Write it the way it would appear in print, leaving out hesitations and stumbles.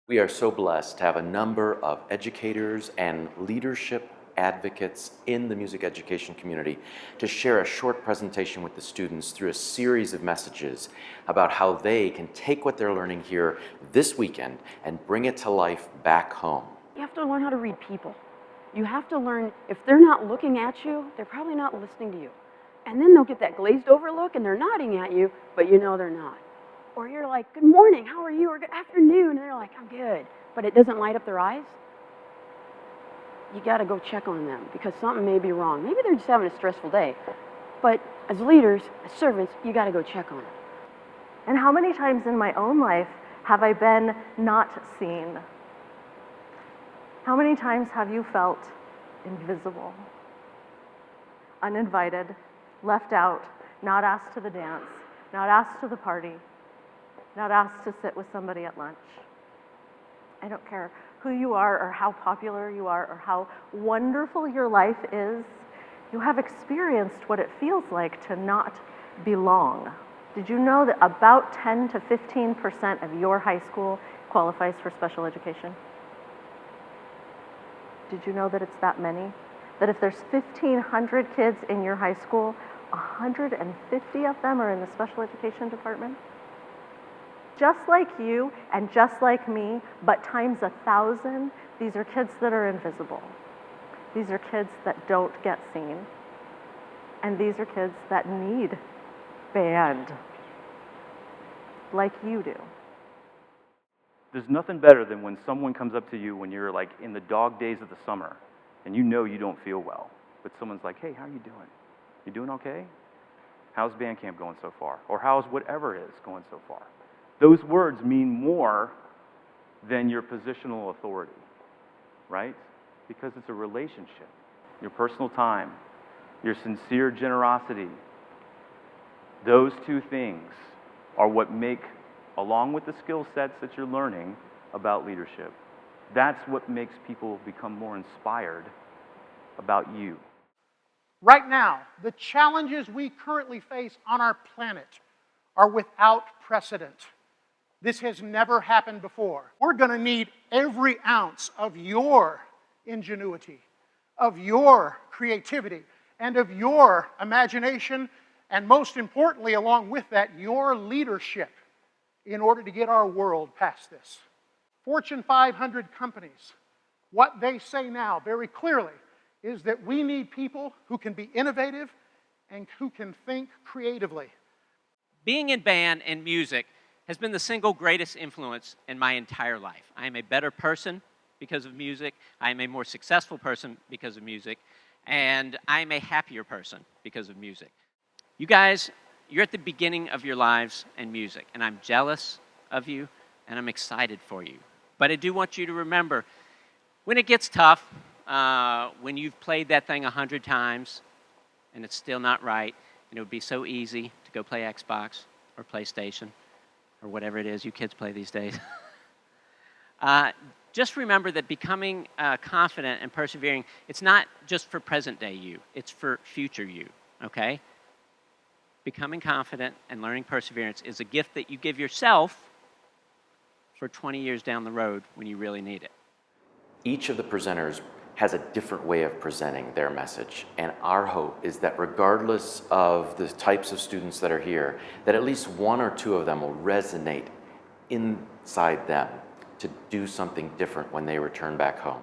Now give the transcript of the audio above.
We are so blessed to have a number of educators and leadership advocates in the music education community to share a short presentation with the students through a series of messages about how they can take what they're learning here this weekend and bring it to life back home. You have to learn how to read people. You have to learn, if they're not looking at you, they're probably not listening to you. And then they'll get that glazed over look and they're nodding at you, but you know they're not. Or you're like, good morning, how are you? Or good afternoon, and they're like, I'm good. But it doesn't light up their eyes. You gotta go check on them because something may be wrong. Maybe they're just having a stressful day. But as leaders, as servants, you gotta go check on them. And how many times in my own life have I been not seen? How many times have you felt invisible, uninvited, left out, not asked to the dance, not asked to the party, not asked to sit with somebody at lunch? I don't care who you are or how popular you are or how wonderful your life is, you have experienced what it feels like to not belong. Did you know that about 10 to 15% of your high school qualifies for special education? Did you know that it's that many? That if there's 1,500 kids in your high school, 150 of them are in the special education department? Just like you and just like me, but times 1,000, these are kids that are invisible. These are kids that don't get seen. And these are kids that need band, like you do. There's nothing better than when someone comes up to you when you're like in the dog days of the summer and you know you don't feel well, but someone's like, hey, how are you doing? You doing okay? How's band camp going so far? Or how's whatever it is going so far? Those words mean more than your positional authority, right? Because it's a relationship, your personal time, your sincere generosity. Those two things are what make, along with the skill sets that you're learning about leadership, that's what makes people become more inspired about you. Right now, the challenges we currently face on our planet are without precedent. This has never happened before. We're going to need every ounce of your ingenuity, of your creativity, and of your imagination, and most importantly, along with that, your leadership in order to get our world past this. Fortune 500 companies, what they say now very clearly is that we need people who can be innovative and who can think creatively. Being in band and music has been the single greatest influence in my entire life. I am a better person because of music. I am a more successful person because of music. And I am a happier person because of music. You guys, you're at the beginning of your lives in music, and I'm jealous of you, and I'm excited for you. But I do want you to remember, when it gets tough, when you've played that thing 100 times, and it's still not right, and it would be so easy to go play Xbox or PlayStation, or whatever it is you kids play these days. Just remember that becoming confident and persevering, it's not just for present day you, it's for future you, okay? Becoming confident and learning perseverance is a gift that you give yourself for 20 years down the road when you really need it. Each of the presenters has a different way of presenting their message, and our hope is that regardless of the types of students that are here, that at least one or two of them will resonate inside them to do something different when they return back home.